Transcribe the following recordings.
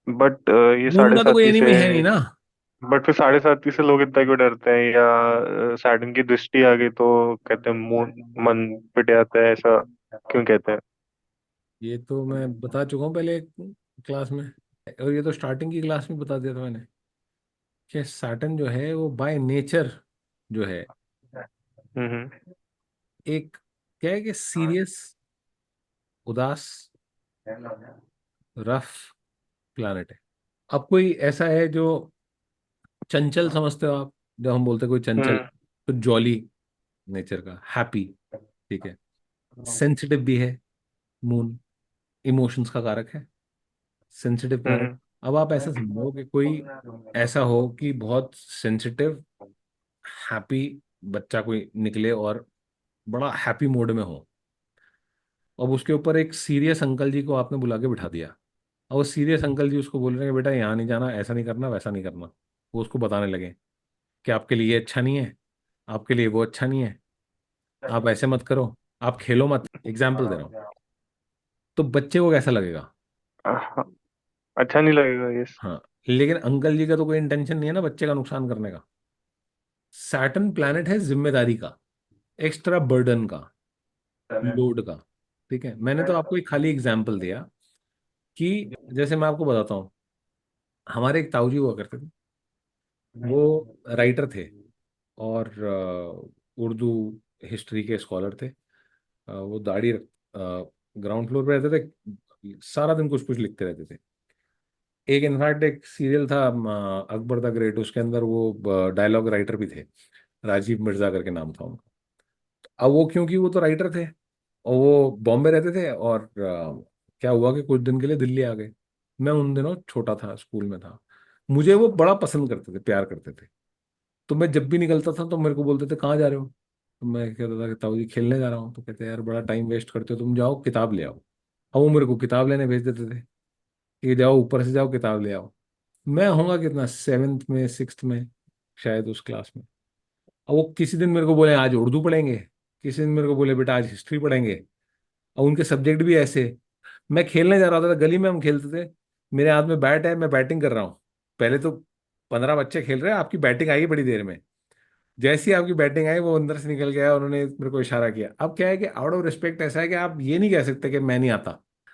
But ये moon साढ़े का तो कोई साती से। एनिमी है नहीं ना। बट फिर साढ़े साती से लोग इतना क्यों डरते हैं, या सैटर्न की दृष्टि आ गई तो कहते हैं मून मन पिट जाता है, ऐसा क्यों कहते हैं? ये तो मैं बता चुका हूँ पहले क्लास में, और ये तो स्टार्टिंग की क्लास में बता दिया था मैंने कि सैटर्न जो है वो बाय नेचर जो है हम्म। एक, क्या है कि सीरियस, उदास, रफ प्लैनेट है। अब कोई ऐसा है जो चंचल समझते हो आप, जब हम बोलते हैं कोई चंचल, हम्म। तो जॉली नेचर का, हैप्पी, ठीक है, सेंसिटिव भी है मून, इमोशंस का कारक है, सेंसिटिव प्लैनेट। हम्म। अब आप ऐसा समझो कि कोई ऐसा हो कि बहुत सेंसिटिव, हैप्पी बच्चा कोई निकले और बड़ा हैप्पी मूड में हो, अब उसके ऊपर एक सीरियस अंकल जी को आपने बुला के बिठा दिया, और वो सीरियस अंकल जी उसको बोल रहे हैं कि बेटा यहाँ नहीं जाना, ऐसा नहीं करना, वैसा नहीं करना। वो उसको बताने लगे कि आपके लिए ये अच्छा नहीं है, आपके लिए वो अच्छा नहीं है, आप ऐसे मत करो, आप खेलो मत, एग्जाम्पल दे रहा हूँ, तो बच्चे को कैसा लगेगा? हाँ, अच्छा नहीं लगेगा ये। हाँ, लेकिन अंकल जी का तो कोई इंटेंशन नहीं है ना बच्चे का नुकसान करने का। सैटर्न प्लैनेट है जिम्मेदारी का, एक्स्ट्रा बर्डन का, लोड का। ठीक है, मैंने तो आपको एक खाली एग्जाम्पल दिया कि जैसे मैं आपको बताता हूँ, हमारे एक ताऊ जी हुआ करते थे, वो राइटर थे, और उर्दू हिस्ट्री के स्कॉलर थे। वो दाढ़ी ग्राउंड फ्लोर पे रहते थे, सारा दिन कुछ कुछ लिखते रहते थे। एक इनफैक्ट एक सीरियल था अकबर द ग्रेट, उसके अंदर वो डायलॉग राइटर भी थे, राजीव मिर्जा करके नाम था उनका। अब वो, क्योंकि वो तो राइटर थे और वो बॉम्बे रहते थे, और क्या हुआ कि कुछ दिन के लिए दिल्ली आ गए। मैं उन दिनों छोटा था, स्कूल में था। मुझे वो बड़ा पसंद करते थे, प्यार करते थे। तो मैं जब भी निकलता था तो मेरे को बोलते थे कहाँ जा रहे हो, तो मैं कहता था कि ताऊ जी खेलने जा रहा हूँ। तो कहते यार बड़ा टाइम वेस्ट करते हो, तुम जाओ किताब ले आओ। और वो मेरे को किताब लेने भेज देते थे कि जाओ ऊपर से जाओ किताब ले आओ। मैं होऊंगा कितना, सेवेंथ में, सिक्स्थ में, शायद उस क्लास में। और वो किसी दिन मेरे को बोले आज उर्दू पढ़ेंगे, किसी दिन मेरे को बोले बेटा आज हिस्ट्री पढ़ेंगे। और उनके सब्जेक्ट भी ऐसे। मैं खेलने जा रहा था, गली में हम खेलते थे, मेरे हाथ में बैट है, मैं बैटिंग कर रहा हूँ। पहले तो 15 बच्चे खेल रहे हैं, आपकी बैटिंग आई बड़ी देर में। जैसी आपकी बैटिंग आई वो अंदर से निकल गया, उन्होंने मेरे को इशारा किया। अब क्या है कि आउट ऑफ रिस्पेक्ट ऐसा है कि आप ये नहीं कह सकते कि मैं नहीं आता।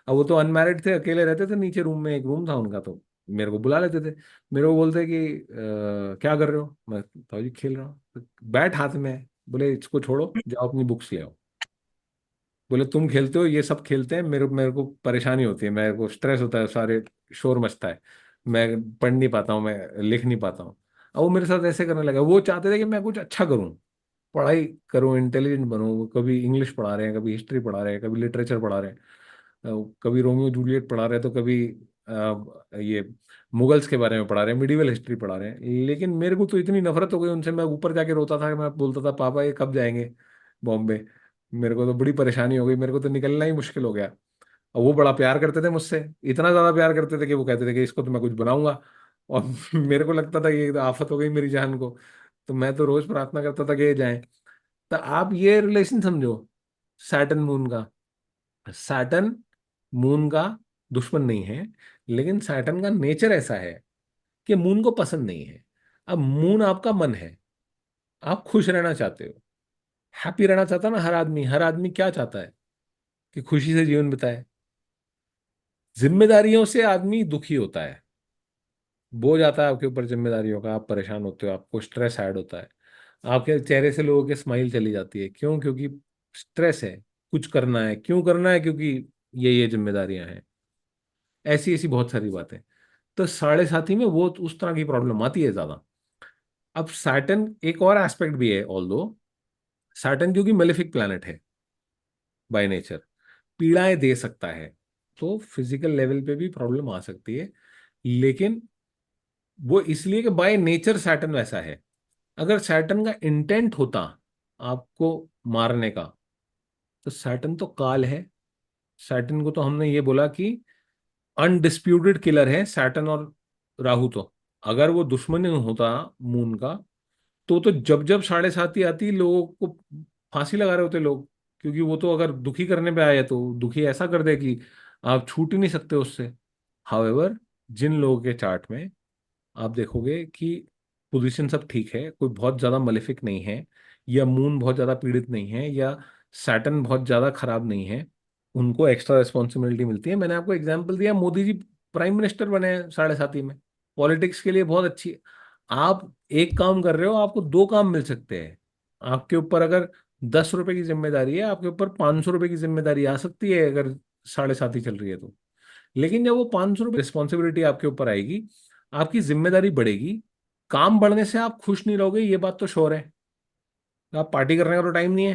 अब वो तो अनमैरिड थे, अकेले रहते थे नीचे रूम में, एक रूम था उनका, तो मेरे को बुला लेते थे। मेरे को बोलते कि क्या कर रहे हो?" मैं, "ताऊ जी खेल रहा हूँ।" तो बैट हाथ में है, बोले इसको छोड़ो, जाओ अपनी बुक्स ले आओ। बोले तुम खेलते हो, ये सब खेलते हैं, मेरे मेरे को परेशानी होती है, मेरे को स्ट्रेस होता है, सारे शोर मचता है, मैं पढ़ नहीं पाता हूँ, मैं लिख नहीं पाता हूँ। अब वो मेरे साथ ऐसे करने लगा, वो चाहते थे कि मैं कुछ अच्छा करूँ, पढ़ाई करूँ, इंटेलिजेंट बनूँ। वो कभी इंग्लिश पढ़ा रहे हैं, कभी हिस्ट्री पढ़ा रहे हैं, कभी लिटरेचर पढ़ा रहे हैं, कभी रोमियो जूलियट पढ़ा रहे हैं, तो कभी ये मुगल्स के बारे में पढ़ा रहे हैं, मिडिवल हिस्ट्री पढ़ा रहे हैं। लेकिन मेरे को तो इतनी नफरत हो गई उनसे, मैं ऊपर जाके रोता था, मैं बोलता था पापा ये कब जाएंगे बॉम्बे। मेरे को तो बड़ी परेशानी हो गई, मेरे को तो निकलना ही मुश्किल हो गया। और वो बड़ा प्यार करते थे मुझसे, इतना ज्यादा प्यार करते थे कि वो कहते थे कि इसको तो मैं कुछ बनाऊंगा। और मेरे को लगता था कि ये तो आफत हो गई मेरी जान को। तो मैं तो रोज प्रार्थना करता था कि ये जाए। तो आप ये रिलेशन समझो सैटर्न मून का। सैटर्न मून का दुश्मन नहीं है, लेकिन सैटर्न का नेचर ऐसा है कि मून को पसंद नहीं है। अब मून आपका मन है, आप खुश रहना चाहते हो, हैप्पी रहना चाहता है ना हर आदमी। हर आदमी क्या चाहता है कि खुशी से जीवन बिताए। जिम्मेदारियों से आदमी दुखी होता है, बोझ आता है आपके ऊपर जिम्मेदारियों का, आप परेशान होते हो, आपको स्ट्रेस ऐड होता है, आपके चेहरे से लोगों के स्माइल चली जाती है। क्यों? क्योंकि स्ट्रेस है, कुछ करना है। क्यों करना है? क्योंकि ये जिम्मेदारियां हैं। ऐसी ऐसी बहुत सारी बातें। तो साढ़े साथी में वो उस तरह की प्रॉब्लम आती है ज्यादा। अब सैटर्न एक और एस्पेक्ट भी है, ऑल दो सैटर्न क्योंकि मेलेफिक प्लैनेट है बाय नेचर, पीड़ाएं दे सकता है, तो फिजिकल लेवल पे भी प्रॉब्लम आ सकती है। लेकिन वो इसलिए कि बाय नेचर सैटर्न वैसा है। अगर सैटर्न का इंटेंट होता आपको मारने का, तो सैटर्न तो काल है। सैटर्न को तो हमने ये बोला कि अनडिस्प्यूटेड किलर है सैटर्न और राहु। तो अगर वो दुश्मन होता मून का, तो जब जब साढ़े साती आती लोगों को फांसी लगा रहे होते लोग। क्योंकि वो तो अगर दुखी करने पे आए तो दुखी ऐसा कर दे कि आप छूट ही नहीं सकते उससे। हाउएवर जिन लोगों के चार्ट में आप देखोगे कि पोजीशन सब ठीक है, कोई बहुत ज्यादा मलेफिक नहीं है, या मून बहुत ज्यादा पीड़ित नहीं है, या सैटर्न बहुत ज्यादा खराब नहीं है, उनको एक्स्ट्रा रिस्पॉन्सिबिलिटी मिलती है। मैंने आपको एग्जांपल दिया, मोदी जी प्राइम मिनिस्टर बने हैं 7.5 में। पॉलिटिक्स के लिए बहुत अच्छी। आप एक काम कर रहे हो, आपको दो काम मिल सकते हैं। आपके ऊपर अगर 10 रुपए की जिम्मेदारी है, आपके ऊपर 500 रुपए की जिम्मेदारी आ सकती है अगर 7.5 चल रही है तो। लेकिन जब वो 500 रुपये रिस्पॉन्सिबिलिटी आपके ऊपर आएगी, आपकी जिम्मेदारी बढ़ेगी। काम बढ़ने से आप खुश नहीं रहोगे, ये बात तो श्योर है। आप पार्टी करने का तो टाइम नहीं है,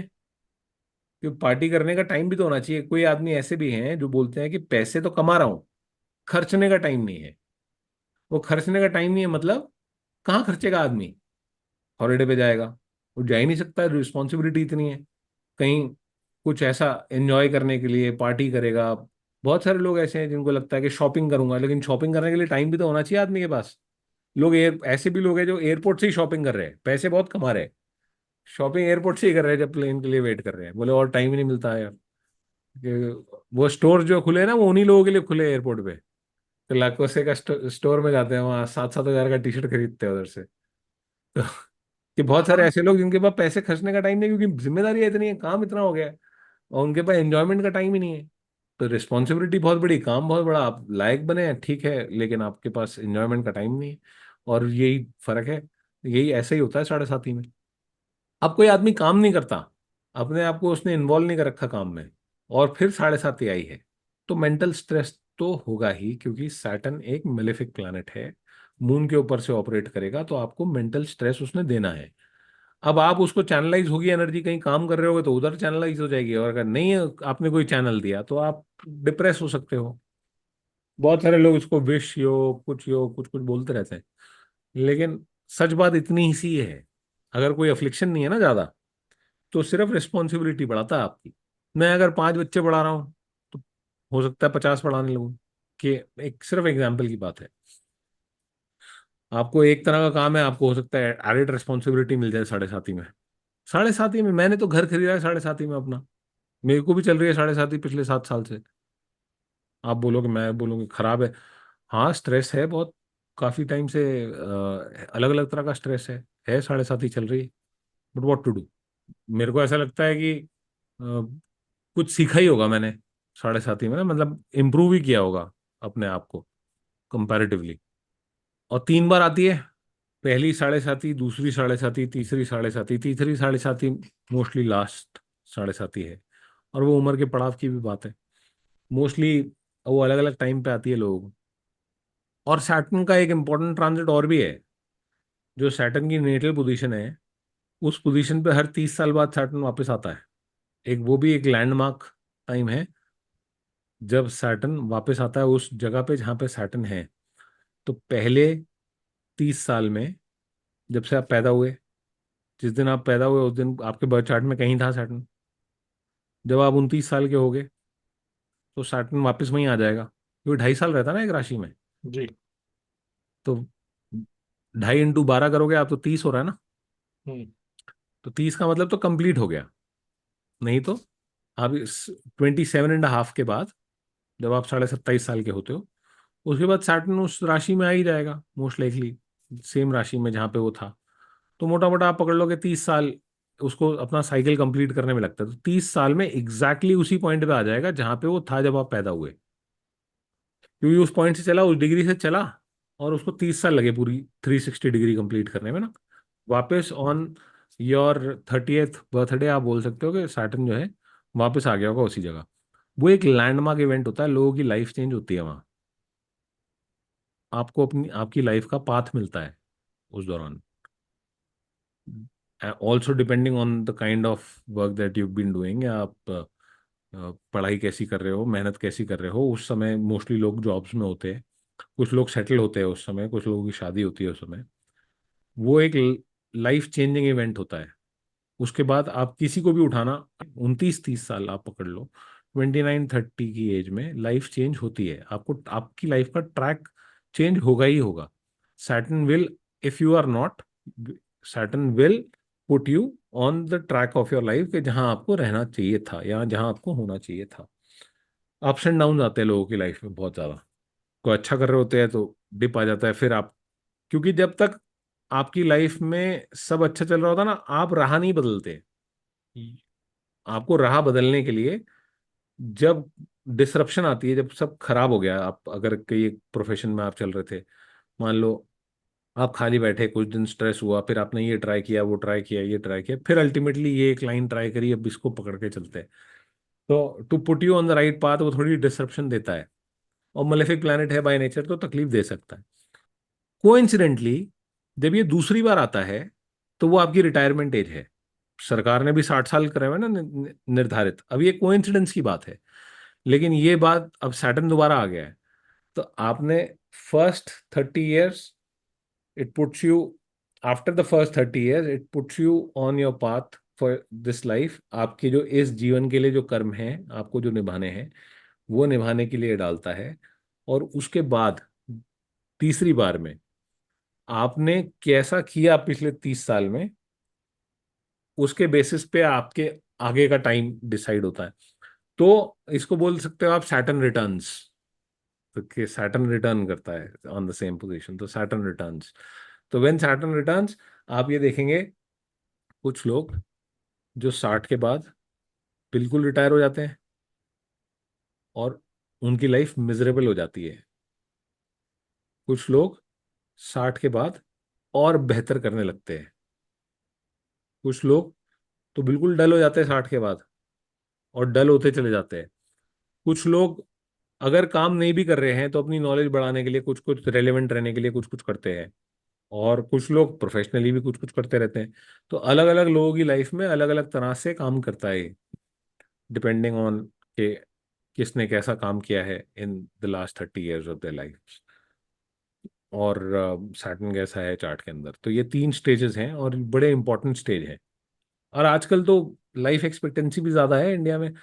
क्योंकि पार्टी करने का टाइम भी तो होना चाहिए। कोई आदमी ऐसे भी हैं जो बोलते हैं कि पैसे तो कमा रहा हूं, खर्चने का टाइम नहीं है। वो खर्चने का टाइम नहीं है मतलब, कहाँ खर्चेगा आदमी? हॉलीडे पे जाएगा? वो जा ही नहीं सकता, रिस्पॉन्सिबिलिटी इतनी है। कहीं कुछ ऐसा एंजॉय करने के लिए पार्टी करेगा। बहुत सारे लोग ऐसे हैं जिनको लगता है कि शॉपिंग करूंगा, लेकिन शॉपिंग करने के लिए टाइम भी तो होना चाहिए आदमी के पास। लोग ऐसे भी लोग हैं जो एयरपोर्ट से ही शॉपिंग कर रहे हैं, पैसे बहुत कमा रहे हैं, शॉपिंग एयरपोर्ट से ही कर रहे हैं जब प्लेन के लिए वेट कर रहे हैं। बोले और टाइम ही नहीं मिलता है यार। वो स्टोर जो खुले हैं ना, वो उन्हीं लोगों के लिए खुले एयरपोर्ट पे। तो लाखों से का स्टोर में जाते हैं, वहाँ 7-7 हजार का टी शर्ट खरीदते हैं उधर से। तो कि बहुत सारे ऐसे लोग जिनके पास पैसे खर्चने का टाइम नहीं, क्योंकि जिम्मेदारियां इतनी है, काम इतना हो गया है, और उनके पास एंजॉयमेंट का टाइम ही नहीं है। तो रिस्पॉन्सिबिलिटी बहुत बड़ी, काम बहुत बड़ा, आप लायक बने हैं ठीक है, लेकिन आपके पास एंजॉयमेंट का टाइम नहीं है। और यही फर्क है। यही ऐसे ही होता है 7.5 में। अब कोई आदमी काम नहीं करता, अपने आप को उसने इन्वॉल्व नहीं कर रखा काम में, और फिर 7.5 आई है, तो मेंटल स्ट्रेस तो होगा ही, क्योंकि सैटर्न एक मेलेफिक प्लैनेट है। मून के ऊपर से ऑपरेट करेगा, तो आपको मेंटल स्ट्रेस उसने देना है। अब आप उसको चैनलाइज होगी एनर्जी, कहीं काम कर रहे होगे तो उधर चैनलाइज हो जाएगी, और अगर नहीं आपने कोई चैनल दिया तो आप डिप्रेस हो सकते हो। बहुत सारे लोग इसको विश योग, कुछ योग, कुछ कुछ बोलते रहते हैं, लेकिन सच बात इतनी ही सी है। अगर कोई अफ्लिक्शन नहीं है ना ज्यादा, तो सिर्फ रिस्पॉन्सिबिलिटी बढ़ाता है आपकी। मैं अगर 5 बच्चे पढ़ा रहा हूँ, तो हो सकता है 50 पढ़ाने लगूं। कि एक सिर्फ एग्जाम्पल की बात है। आपको एक तरह का काम है, आपको हो सकता है एडिड रिस्पॉन्सिबिलिटी मिल जाए 7.5 में। 7.5 में मैंने तो घर खरीदा है 7.5 में अपना। मेरे को भी चल रही है 7.5 पिछले 7 साल से। आप बोलोगे, मैं बोलूँगी खराब है। हाँ, स्ट्रेस है बहुत, काफी टाइम से अलग अलग तरह का स्ट्रेस है 7.5 चल रही है। But what to do. मेरे को ऐसा लगता है कि कुछ सीखा ही होगा मैंने 7.5 में ना, मतलब इम्प्रूव ही किया होगा अपने आप को कंपैरेटिवली। और 3 बार आती है, पहली 7.5, दूसरी 7.5, तीसरी 7.5 मोस्टली लास्ट 7.5 है। और वो उम्र के पड़ाव की भी बात है, मोस्टली वो अलग अलग टाइम पे आती है लोगों को। और सैटर्न का एक इंपॉर्टेंट ट्रांजिट और भी है। जो सैटर्न की नेटल पोजीशन है, उस पोजीशन पे हर 30 साल बाद सैटर्न वापस आता है। एक वो भी एक लैंडमार्क टाइम है, जब सैटर्न वापस आता है उस जगह पे जहाँ पे सैटर्न है। तो पहले 30 साल में, जब से आप पैदा हुए, जिस दिन आप पैदा हुए उस दिन आपके बर्थ चार्ट में कहीं था सैटर्न। जब आप 29 साल के हो गए, तो सैटर्न वापस वहीं आ जाएगा, क्योंकि 2.5 साल रहता है ना एक राशि में। जी। तो 2.5 × 12 करोगे आप, तो 30 हो रहा है ना। हम्म। तो 30 का मतलब तो कंप्लीट हो गया। नहीं तो आप 27.5 के बाद, जब आप 27.5 साल के होते हो, उसके बाद सैटर्न उस राशि में आ ही जाएगा मोस्ट लाइकली, सेम राशि में जहाँ पे वो था। तो मोटा मोटा आप पकड़ लो कि 30 साल उसको अपना साइकिल कंप्लीट करने में लगता है। तो 30 साल में एग्जैक्टली उसी पॉइंट पे आ जाएगा जहाँ पे वो था जब आप पैदा हुए, क्योंकि उस पॉइंट से चला, उस डिग्री से चला, और उसको 30 साल लगे पूरी 360 डिग्री कंप्लीट करने में ना। वापस ऑन योर 30th बर्थडे आप बोल सकते हो कि सैटर्न जो है वापस आ गया होगा उसी जगह। वो एक लैंडमार्क इवेंट होता है, लोगों की लाइफ चेंज होती है वहाँ। आपको अपनी आपकी लाइफ का पाथ मिलता है उस दौरान। Also depending on the kind of work that you been doing, या आप पढ़ाई कैसी कर रहे हो, मेहनत कैसी कर रहे हो। उस समय मोस्टली लोग जॉब्स में होते हैं, कुछ लोग सेटल होते हैं उस समय, कुछ लोगों की शादी होती है उस समय। वो एक लाइफ चेंजिंग इवेंट होता है। उसके बाद आप किसी को भी उठाना, 29-30 साल आप पकड़ लो, 29-30 की एज में लाइफ चेंज होती है। आपको आपकी लाइफ का ट्रैक चेंज होगा ही होगा। Saturn will, if you are not, Saturn will put you on the track of your life, के जहां आपको रहना चाहिए था या जहां आपको होना चाहिए था। अप्स एंड डाउन आते हैं लोगों की लाइफ में बहुत ज्यादा। को अच्छा कर रहे होते हैं तो डिप आ जाता है। फिर आप, क्योंकि जब तक आपकी लाइफ में सब अच्छा चल रहा होता है ना, आप राह नहीं बदलते। आपको राह बदलने के लिए जब डिसरप्शन आती है, जब सब खराब हो गया, आप अगर कई प्रोफेशन में आप चल रहे थे, मान लो आप खाली बैठे, कुछ दिन स्ट्रेस हुआ, फिर आपने ये ट्राई किया, वो ट्राई किया, ये ट्राई किया, फिर अल्टीमेटली ये एक लाइन ट्राई करी, अब इसको पकड़ के चलते हैं। तो to put you on the right path वो थोड़ी डिसरप्शन देता है। और मलेफिक प्लैनेट है बाय नेचर, तो तकलीफ दे सकता है। कोइंसिडेंटली जब ये दूसरी बार आता है, तो वो आपकी रिटायरमेंट एज है। सरकार ने भी 60 साल करे हुए ना निर्धारित। अब ये कोइंसिडेंस की बात है, लेकिन ये बात अब सैटर्न दोबारा आ गया है। तो आपने first 30 years, it puts you, after the first 30 years it puts you on your path for this life. आपके जो इस जीवन के लिए जो कर्म हैं, आपको जो निभाने हैं, वो निभाने के लिए डालता है। और उसके बाद तीसरी बार में आपने कैसा किया पिछले 30 साल में, उसके बेसिस पे आपके आगे का टाइम डिसाइड होता है। तो इसको बोल सकते हो आप सैटर्न रिटर्न्स। तो कि सैटर्न रिटर्न करता है ऑन द सेम पोजीशन, तो सैटर्न रिटर्न्स। तो व्हेन सैटर्न रिटर्न्स, आप ये देखेंगे कुछ लोग जो 60 के बाद बिल्कुल रिटायर हो जाते हैं और उनकी लाइफ मिजरेबल हो जाती है। कुछ लोग 60 के बाद और बेहतर करने लगते हैं। कुछ लोग तो बिल्कुल डल हो जाते हैं 60 के बाद, और डल होते चले जाते हैं। कुछ लोग अगर काम नहीं भी कर रहे हैं तो अपनी नॉलेज बढ़ाने के लिए कुछ कुछ रेलेवेंट रहने के लिए कुछ कुछ करते हैं। और कुछ लोग प्रोफेशनली भी कुछ कुछ करते रहते हैं। तो अलग अलग लोगों की लाइफ में अलग अलग तरह से काम करता है, डिपेंडिंग ऑन के किसने कैसा काम किया है in the last 30 years of their life. और सैटर्न कैसा है चार्ट के अंदर। तो ये 3 स्टेजेस हैं और बड़े इंपॉर्टेंट स्टेज हैं। और आजकल तो लाइफ एक्सपेक्टेंसी भी ज़्यादा है इंडिया में।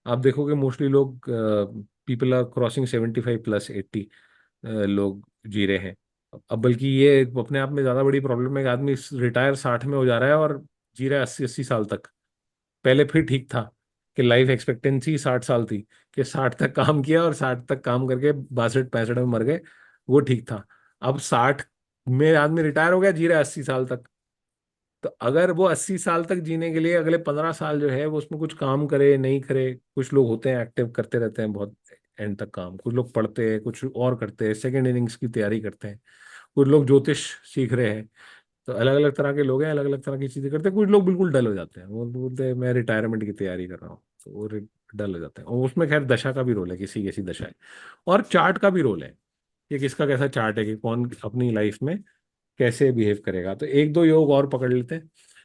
आप देखोगे मोस्टली लोग, पीपल आर क्रॉसिंग 75 प्लस 80 लोग जी रहे हैं। अब बल्कि ये अपने आप में ज़्यादा बड़ी प्रॉब्लम है कि आदमी रिटायर 60 में हो जा रहा है और जी रहा है 80 80 साल तक। पहले फिर ठीक था कि लाइफ एक्सपेक्टेंसी 60 साल थी, कि 60 तक काम किया और 60 तक काम करके 62 65 में मर गए, वो ठीक था। अब 60 में आदमी रिटायर हो गया, जी रहा है 80 साल तक। तो अगर वो 80 साल तक जीने के लिए अगले 15 साल जो है वो उसमें कुछ काम करे नहीं करे, कुछ लोग होते हैं एक्टिव करते रहते हैं बहुत एंड तक काम, कुछ लोग पढ़ते हैं, कुछ और करते हैं, सेकेंड इनिंग्स की तैयारी करते हैं, कुछ लोग ज्योतिष सीख रहे हैं। तो अलग अलग तरह के लोग हैं, अलग अलग तरह की चीजें करते हैं। कुछ लोग बिल्कुल डल हो जाते हैं, वो बोलते हैं मैं रिटायरमेंट की तैयारी कर रहा हूँ, तो वो डल हो जाते हैं। और उसमें खैर दशा का भी रोल है, किसी कैसी दशा है, और चार्ट का भी रोल है कि किसका कैसा चार्ट है, कि कौन अपनी लाइफ में कैसे बिहेव करेगा। तो एक दो योग और पकड़ लेते हैं।